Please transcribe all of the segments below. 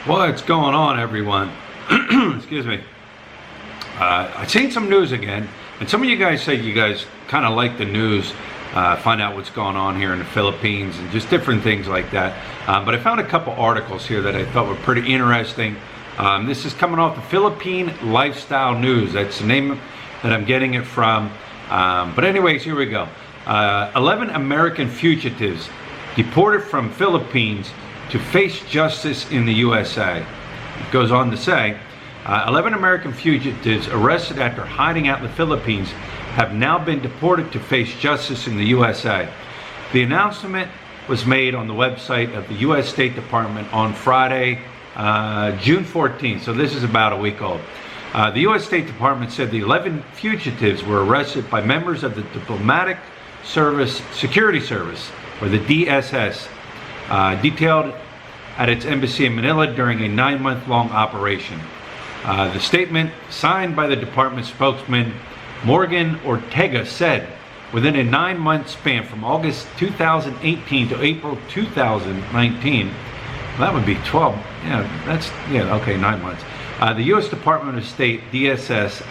What's going on, everyone? Excuse me. I've seen some news again, and some of you guys say you guys kind of like the news, find out what's going on here in the Philippines and just different things like that. But I found a couple articles here that I thought were pretty interesting. This is coming off the Philippine Lifestyle News. That's the name that I'm getting it from. But anyways, here we go. 11 American fugitives deported from Philippines to face justice in the USA. It goes on to say, 11 American fugitives arrested after hiding out in the Philippines have now been deported to face justice in the USA. The announcement was made on the website of the U.S. State Department on Friday, June 14th, so this is about a week old. The U.S. State Department said the 11 fugitives were arrested by members of the Diplomatic Security Service, or the DSS, detailed at its embassy in Manila during a 9-month-long operation. The statement, signed by the department spokesman Morgan Ortega, said within a 9-month span from August 2018 to April 2019, that would be 12, okay, 9 months. The U.S. Department of State, DSS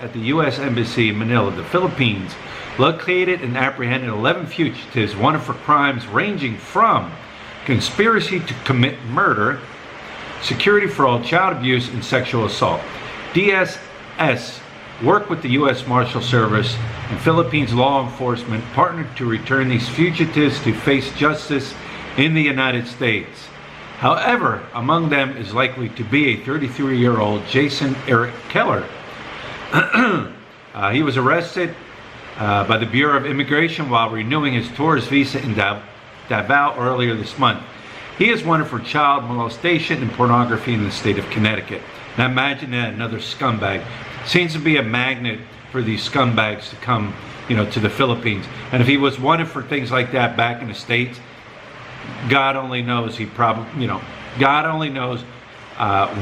at the U.S. Embassy in Manila, the Philippines, located and apprehended 11 fugitives wanted for crimes ranging from conspiracy to commit murder, security fraud, child abuse, and sexual assault. DSS worked with the U.S. Marshal Service and Philippines law enforcement partnered to return these fugitives to face justice in the United States. However, among them is likely to be a 33-year-old Jason Eric Keller. He was arrested by the Bureau of Immigration while renewing his tourist visa in Davao earlier this month. He is wanted for child molestation and pornography in the state of Connecticut. Now imagine that, another scumbag. Seems to be a magnet for these scumbags to come, to the Philippines. And if he was wanted for things like that back in the States, God only knows God only knows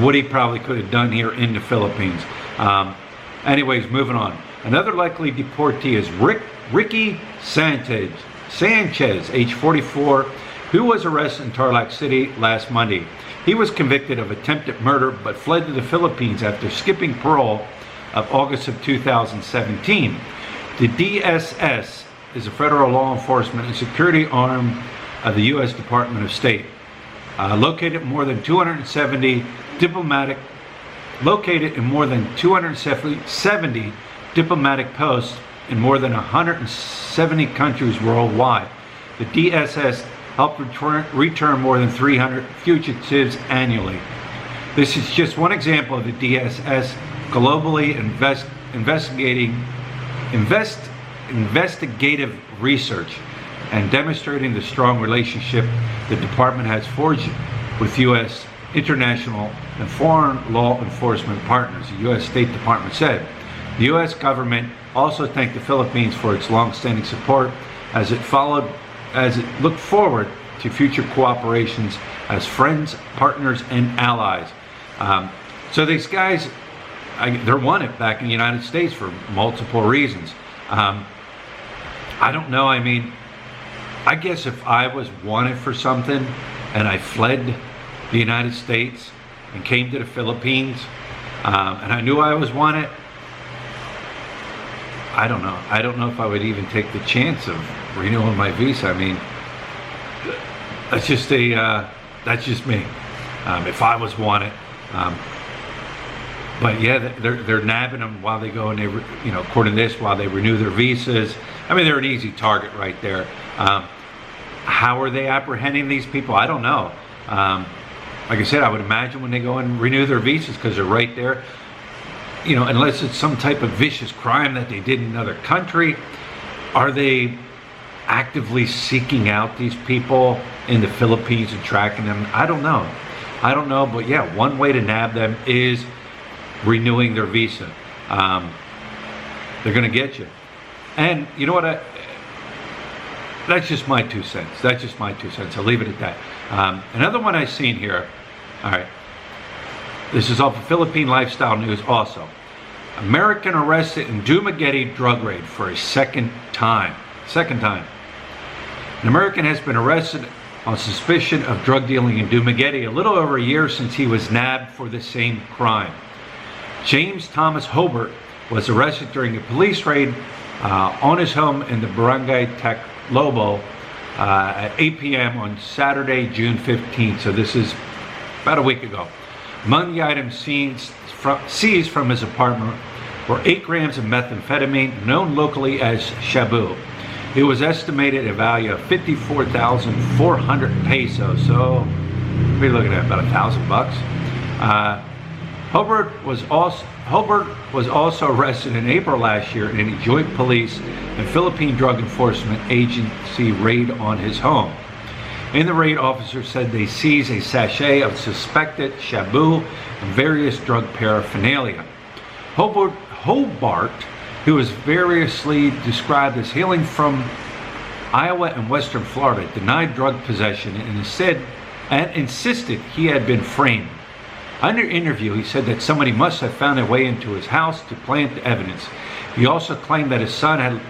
what he probably could have done here in the Philippines. Anyways, moving on. Another likely deportee is Ricky Sanchez, age 44, who was arrested in Tarlac City last Monday. He was convicted of attempted murder but fled to the Philippines after skipping parole of August of 2017. The DSS is a federal law enforcement and security arm of the U.S. Department of State, located in more than 270 diplomatic posts in more than 170 countries worldwide. The DSS helped return more than 300 fugitives annually. This is just one example of the DSS globally investigative research and demonstrating the strong relationship the department has forged with U.S. international and foreign law enforcement partners, the U.S. State Department said. The U.S. government also thanked the Philippines for its long-standing support as it looked forward to future cooperations as friends, partners, and allies. So these guys, they're wanted back in the United States for multiple reasons. I don't know, I guess if I was wanted for something and I fled the United States and came to the Philippines and I knew I was wanted, I don't know. I don't know if I would even take the chance of renewing my visa. That's just me. If I was wanted. But yeah, they're nabbing them while they go and they, according to this, while they renew their visas. They're an easy target right there. How are they apprehending these people? I don't know. Like I said, I would imagine when they go and renew their visas, because they're right there. Unless it's some type of vicious crime that they did in another country, are they actively seeking out these people in the Philippines and tracking them? I don't know, but yeah, one way to nab them is renewing their visa. They're going to get you. And you know what? That's just my 2 cents. I'll leave it at that. Another one I've seen here. All right. This is off of Philippine Lifestyle News also. American arrested in Dumaguete drug raid for a second time. An American has been arrested on suspicion of drug dealing in Dumaguete, a little over a year since he was nabbed for the same crime. James Thomas Hobart was arrested during a police raid on his home in the Barangay Taclobo at 8 p.m. on Saturday, June 15th. So this is about a week ago. Among the items seized from his apartment were 8 grams of methamphetamine, known locally as shabu. It was estimated a value of 54,400 pesos. So we're looking at about $1,000. Hobart was also arrested in April last year in a joint police and Philippine Drug Enforcement Agency raid on his home. In the raid, officers said they seized a sachet of suspected shabu and various drug paraphernalia. Hobart, who was variously described as hailing from Iowa and Western Florida, denied drug possession and insisted he had been framed. Under interview, he said that somebody must have found their way into his house to plant the evidence. He also claimed that his son had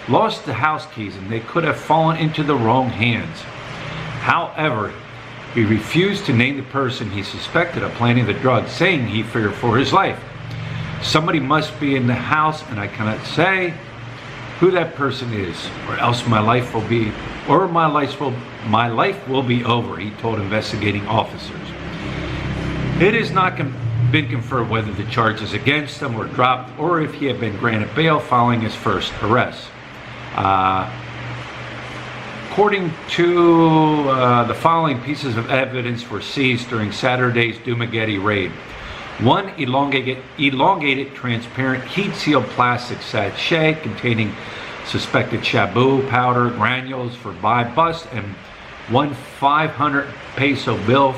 lost the house keys and they could have fallen into the wrong hands. However, he refused to name the person he suspected of planting the drugs, saying he feared for his life. Somebody must be in the house, and I cannot say who that person is, or else my life will be over, he told investigating officers. It has not been confirmed whether the charges against him were dropped or if he had been granted bail following his first arrest. According to the following pieces of evidence were seized during Saturday's Dumaguete raid. 1 elongated transparent heat-sealed plastic sachet containing suspected shabu powder granules for buy bust, and 1 500 peso bill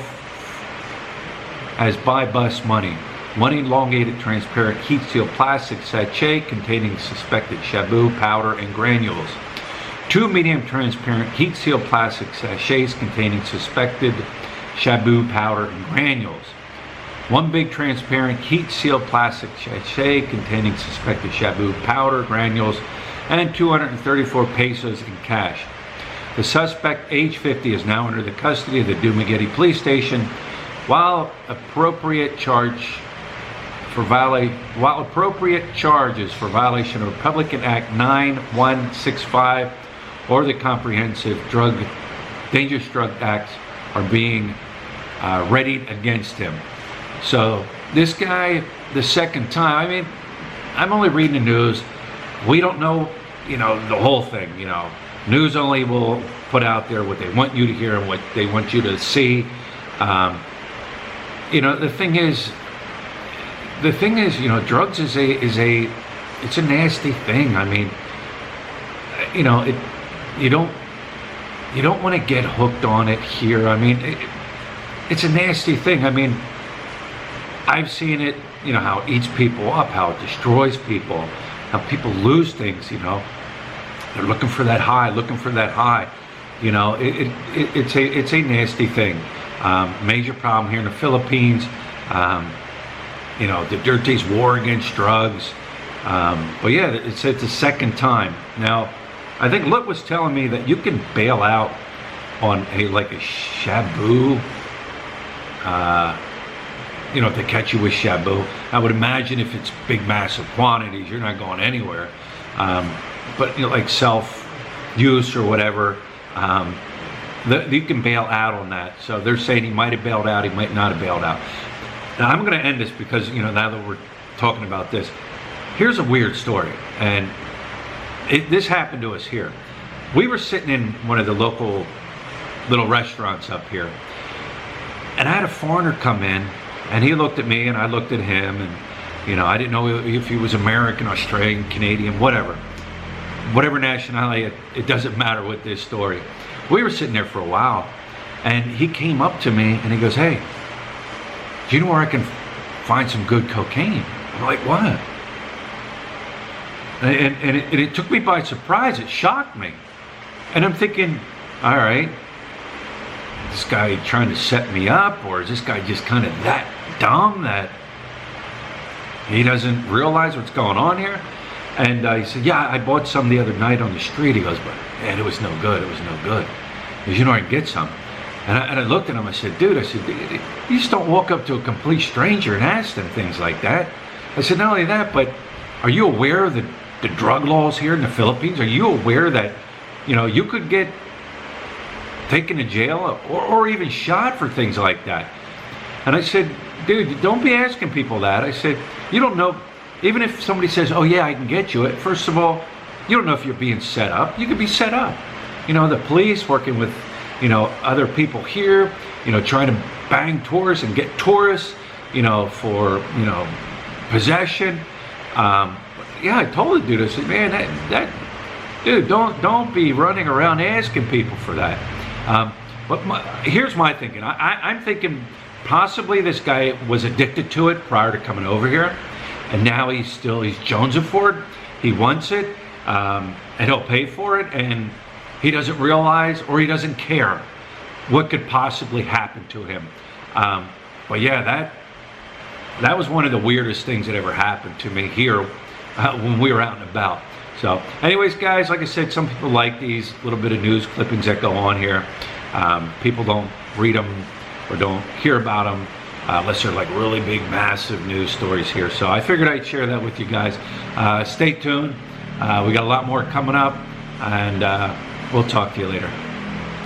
as buy bust money. 1 elongated transparent heat-sealed plastic sachet containing suspected shabu powder and granules. 2 medium transparent heat-sealed plastic sachets containing suspected shabu powder and granules. 1 big transparent heat-sealed plastic sachet containing suspected shabu powder granules, and 234 pesos in cash. The suspect, age 50, is now under the custody of the Dumaguete police station, while appropriate charges for violation of Republican Act 9165 or the Comprehensive Dangerous Drug Acts are being readied against him. So this guy, the second time, I mean, I'm only reading the news. We don't know, the whole thing. News only will put out there what they want you to hear and what they want you to see. The thing is, drugs is a nasty thing. I mean, you don't want to get hooked on it here. I mean, it's a nasty thing. I mean, I've seen it, how it eats people up, how it destroys people, how people lose things, They're looking for that high. It's a nasty thing. Major problem here in the Philippines. The dirty's war against drugs. But yeah, it's the second time. Now, I think Lut was telling me that you can bail out on a shabu. If they catch you with shabu. I would imagine if it's big, massive quantities, you're not going anywhere. But like self-use or whatever, you can bail out on that. So they're saying he might have bailed out, he might not have bailed out. Now I'm going to end this because now that we're talking about this, here's a weird story, and this happened to us here. We were sitting in one of the local little restaurants up here, and I had a foreigner come in. And he looked at me, and I looked at him, and I didn't know if he was American, Australian, Canadian, whatever nationality. It doesn't matter with this story. We were sitting there for a while, and he came up to me, and he goes, "Hey, do you know where I can find some good cocaine?" I'm like, "What?" And it took me by surprise. It shocked me, and I'm thinking, all right, this guy trying to set me up, or is this guy just kind of that dumb that he doesn't realize what's going on here? And he said, "Yeah, I bought some the other night on the street." He goes, "But man, it was no good. He goes, "You know, I can get some." And I looked at him, I said, dude, you just don't walk up to a complete stranger and ask them things like that. I said, not only that, but are you aware of the drug laws here in the Philippines? Are you aware that, you could get taken to jail or even shot for things like that? And I said, dude, don't be asking people that. I said, you don't know, even if somebody says, oh yeah, I can get you it, first of all, you don't know if you're being set up. You could be set up. The police working with other people here, trying to bang tourists and get tourists, for, possession. Yeah, I told the dude, I said, man, that dude, don't be running around asking people for that. But here's my thinking. I'm thinking possibly this guy was addicted to it prior to coming over here, and now he's jonesing for it. He wants it, and he'll pay for it, and he doesn't realize, or he doesn't care what could possibly happen to him. But yeah, that was one of the weirdest things that ever happened to me here when we were out and about. So anyways, guys, like I said, some people like these little bit of news clippings that go on here. People don't read them or don't hear about them unless they're like really big, massive news stories here. So I figured I'd share that with you guys. Stay tuned. We got a lot more coming up, and we'll talk to you later.